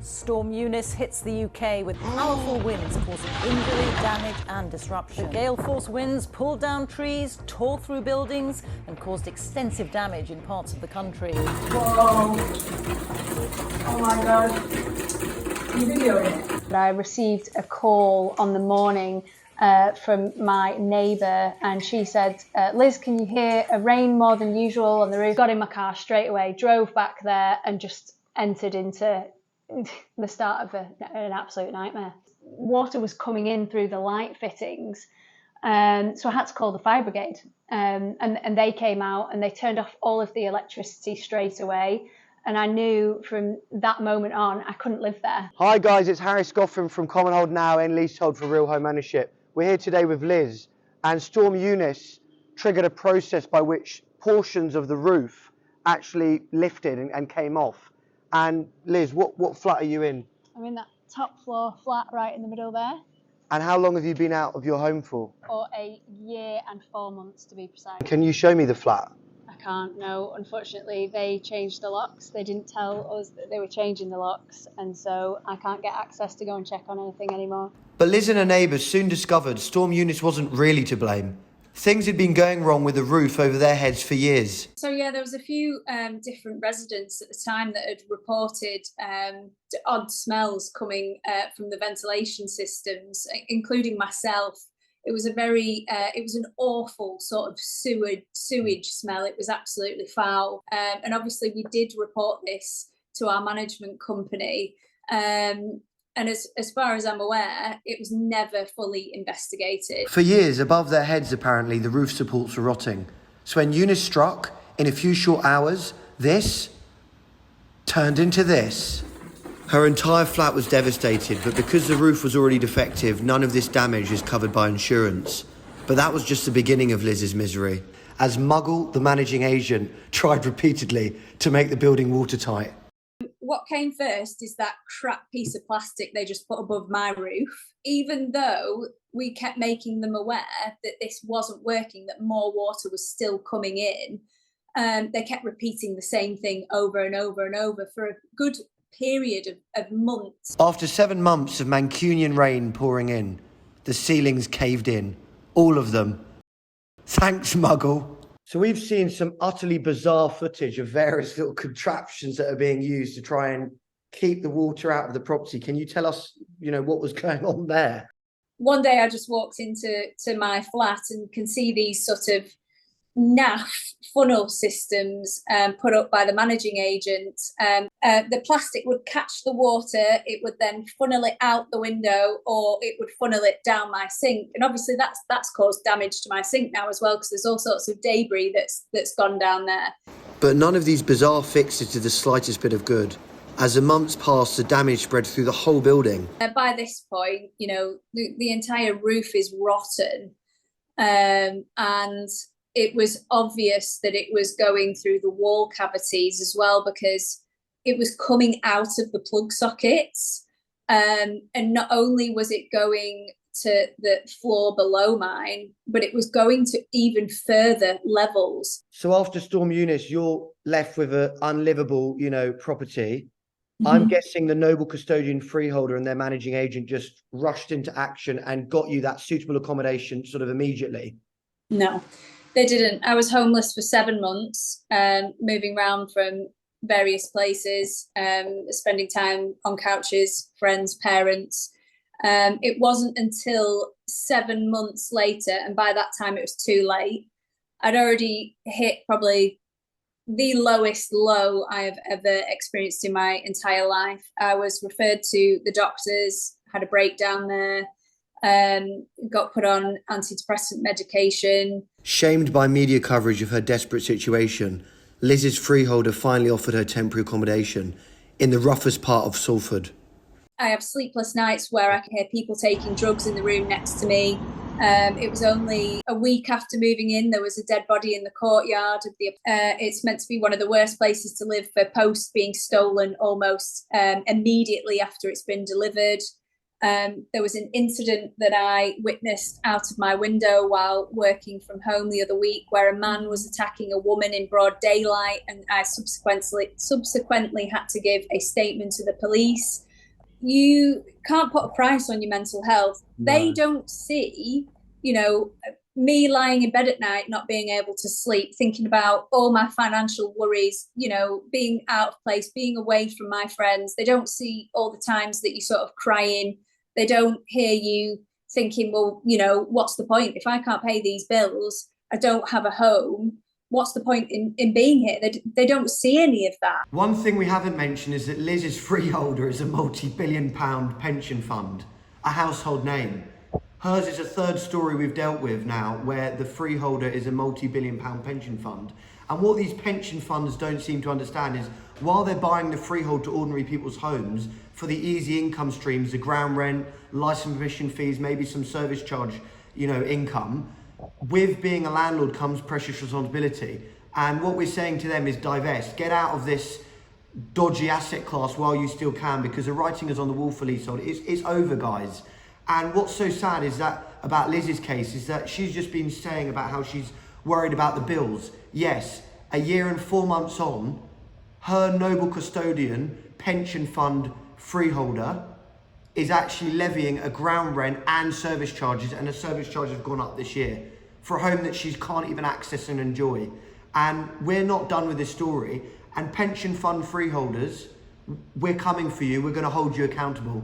Storm Eunice hits the UK with powerful winds causing injury, damage and disruption. The gale force winds pulled down trees, tore through buildings and caused extensive damage in parts of the country. Whoa. Oh my God. You videoing it? I received a call on the morning from my neighbour, and she said, Liz, can you hear a rain more than usual on the roof? Got in my car straight away, drove back there and just entered into the start of an absolute nightmare. Water was coming in through the light fittings, so I had to call the fire brigade, and they came out and they turned off all of the electricity straight away. And I knew from that moment on, I couldn't live there. Hi guys, it's Harry Scoffin from Commonhold now and Leasehold for Real Home Ownership. We're here today with Liz, and Storm Eunice triggered a process by which portions of the roof actually lifted and came off. And Liz, what flat are you in? I'm in that top floor flat right in the middle there. And how long have you been out of your home for? For a year and 4 months to be precise. Can you show me the flat? I can't, no. Unfortunately, they changed the locks. They didn't tell us that they were changing the locks, and so I can't get access to go and check on anything anymore. But Liz and her neighbours soon discovered Storm Eunice wasn't really to blame. Things had been going wrong with the roof over their heads for years. So yeah, there was a few different residents at the time that had reported odd smells coming from the ventilation systems, including myself. It was it was an awful sort of sewage smell. It was absolutely foul. And obviously we did report this to our management company. And as far as I'm aware, it was never fully investigated. For years, above their heads, apparently, the roof supports were rotting. So when Eunice struck, in a few short hours, this turned into this. Her entire flat was devastated, but because the roof was already defective, none of this damage is covered by insurance. But that was just the beginning of Liz's misery, as Muggle, the managing agent, tried repeatedly to make the building watertight. What came first is that crap piece of plastic they just put above my roof. Even though we kept making them aware that this wasn't working, that more water was still coming in, they kept repeating the same thing over and over and over for a good period of months. After 7 months of Mancunian rain pouring in, the ceilings caved in. All of them. Thanks, Muggle. So we've seen some utterly bizarre footage of various little contraptions that are being used to try and keep the water out of the property. Can you tell us, what was going on there? One day I just walked into my flat and can see these sort of naff funnel systems put up by the managing agent. The plastic would catch the water, it would then funnel it out the window, or it would funnel it down my sink. And obviously that's caused damage to my sink now as well, because there's all sorts of debris that's gone down there. But none of these bizarre fixes did the slightest bit of good. As the months passed, the damage spread through the whole building. By this point, the entire roof is rotten, and it was obvious that it was going through the wall cavities as well, because it was coming out of the plug sockets. And not only was it going to the floor below mine, but it was going to even further levels. So after Storm Eunice, you're left with an unlivable, property. Mm-hmm. I'm guessing the noble custodian freeholder and their managing agent just rushed into action and got you that suitable accommodation sort of immediately. No. They didn't. I was homeless for 7 months, moving around from various places, spending time on couches, friends, parents. It wasn't until 7 months later, and by that time it was too late. I'd already hit probably the lowest low I have ever experienced in my entire life. I was referred to the doctors, had a breakdown there. Got put on antidepressant medication. Shamed by media coverage of her desperate situation, Liz's freeholder finally offered her temporary accommodation in the roughest part of Salford. I have sleepless nights where I can hear people taking drugs in the room next to me. It was only a week after moving in, there was a dead body in the courtyard of the. It's meant to be one of the worst places to live for posts being stolen almost immediately after it's been delivered. There was an incident that I witnessed out of my window while working from home the other week, where a man was attacking a woman in broad daylight, and I subsequently had to give a statement to the police. you can't put a price on your mental health. No. They don't see, you know, me lying in bed at night, not being able to sleep, thinking about all my financial worries, you know, being out of place, being away from my friends. They don't see all the times that you sort of crying. They don't hear you thinking, well, you know, what's the point? If I can't pay these bills, I don't have a home, what's the point in being here? They don't see any of that. One thing we haven't mentioned is that Liz's freeholder is a multi-billion-pound pension fund, a household name. Hers is a third story we've dealt with now, where the freeholder is a multi-billion-pound pension fund. And what these pension funds don't seem to understand is, while they're buying the freehold to ordinary people's homes for the easy income streams, the ground rent, license permission fees, maybe some service charge, you know, income, with being a landlord comes precious responsibility. And what we're saying to them is divest, get out of this dodgy asset class while you still can, because the writing is on the wall for leasehold. It's over, guys. And what's so sad is that about Liz's case is that she's just been saying about how she's worried about the bills. Yes, a year and 4 months on, her noble custodian pension fund freeholder is actually levying a ground rent and service charges, and the service charges have gone up this year for a home that she can't even access and enjoy. And we're not done with this story. And pension fund freeholders, we're coming for you. We're going to hold you accountable.